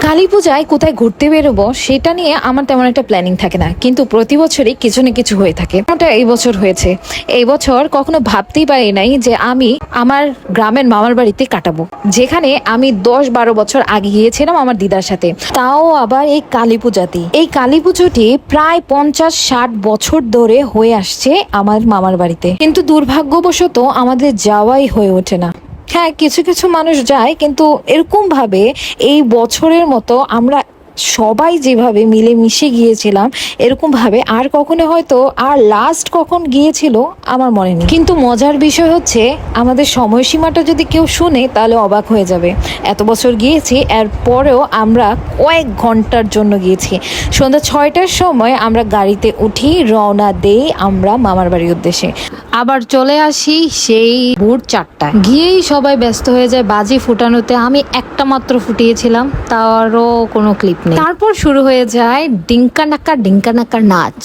কালী পূজায় কোথায় ঘুরতে বেরোবো সেটা নিয়ে আমার তেমন একটা প্ল্যানিং থাকে না, কিন্তু প্রতি বছরই কিছু না কিছু হয়ে থাকে। ওটা এই বছর হয়েছে। এই বছর কখনো ভাবতেই পারি নাই যে আমি আমার গ্রামের মামার বাড়িতে কাটাবো, যেখানে আমি 10-12 বছর আগে গিয়েছিলাম আমার দিদার সাথে, তাও আবার এই কালী পূজাতে। এই কালী পুজোটি প্রায় 50-60 বছর ধরে হয়ে আসছে আমার মামার বাড়িতে, কিন্তু দুর্ভাগ্যবশত আমাদের যাওয়াই হয়ে ওঠে না। হ্যাঁ, কিছু কিছু মানুষ যায়, কিন্তু এরকম ভাবে এই বছরের মতো আমরা সবাই যেভাবে মিলেমিশে গিয়েছিলাম এরকম ভাবে আর কখনো হয়তো আর লাস্ট কখন গিয়েছিল আমার মনে নেই। কিন্তু মজার বিষয় হচ্ছে আমাদের সময়সীমাটা যদি কেউ শুনে তাহলে অবাক হয়ে যাবে। এত বছর গিয়েছি, এর পরেও আমরা কয়েক ঘন্টার জন্য গিয়েছি। সন্ধ্যা 6টার সময় আমরা গাড়িতে উঠি, রওনা দেই আমরা মামার বাড়ির উদ্দেশ্যে। আবার চলে আসি সেই ভোর 4টায়। গিয়েই সবাই ব্যস্ত হয়ে যায় বাজি ফুটানোতে। আমি একটা মাত্র ফুটিয়েছিলাম, তারও কোনো ক্লিপ নেই। তারপর শুরু হয়ে যায় ডিঙ্কা নাকার নাচ।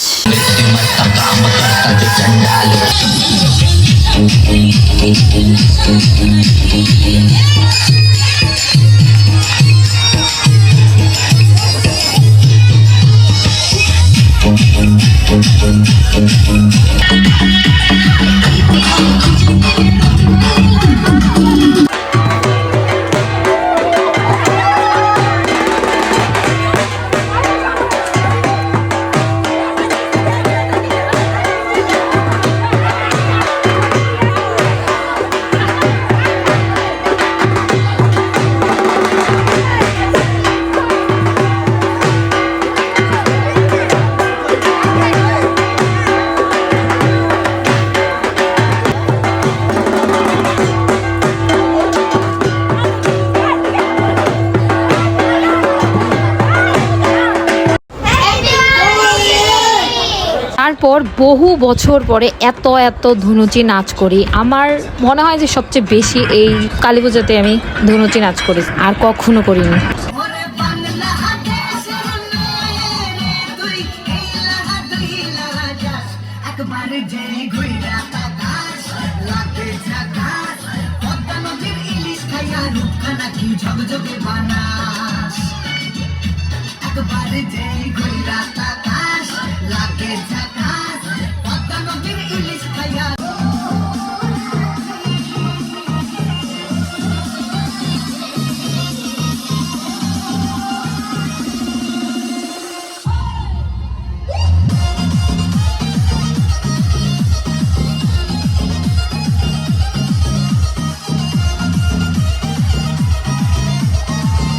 তারপর বহু বছর পরে এত ধুনুচি নাচ করি। আমার মনে হয় যে সবচেয়ে বেশি এই কালী পুজোতে আমি ধুনুচি নাচ করি, আর কখনো করিনি।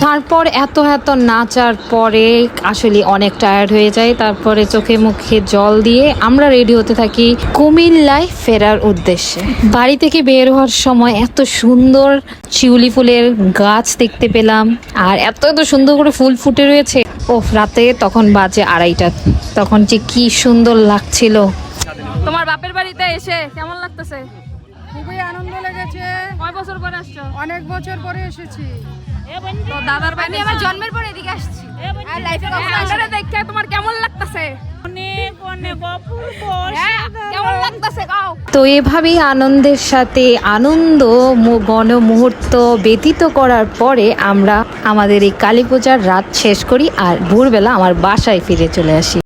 তারপর এত নাচার পরে আসলে অনেক টায়ার্ড হয়ে যায়। তারপরে চোখে মুখে জল দিয়ে আমরা রেডি হতে থাকি কুমিল্লায় ফেরার উদ্দেশ্যে। বাড়ি থেকে বের হওয়ার সময় এত সুন্দর শিউলি ফুলের গাছ দেখতে পেলাম, আর এত সুন্দর করে ফুল ফুটে রয়েছে। ও রাতে তখন বাজে 2:30, তখন যে কি সুন্দর লাগছিল। তোমার বাপের বাড়িতে এসে কেমন লাগতেছে? খুবই আনন্দ লেগেছে। কয় বছর পরে আসছো? অনেক বছর পরে এসেছি। তো দাদার বাড়ি আমার জন্মের পরে এদিকে আসছি। আর লাইফে কখনো দেখে তোমার কেমন লাগতেছে? অনেক অপূর্ব। কেমন লাগতেছে গাও? তো এভাবেই আনন্দের সাথে আনন্দ মুহূর্ত ব্যতীত করার পরে আমরা আমাদের এই কালী পূজার রাত শেষ করি আর ভোরবেলা আমার বাসায় ফিরে চলে আসি।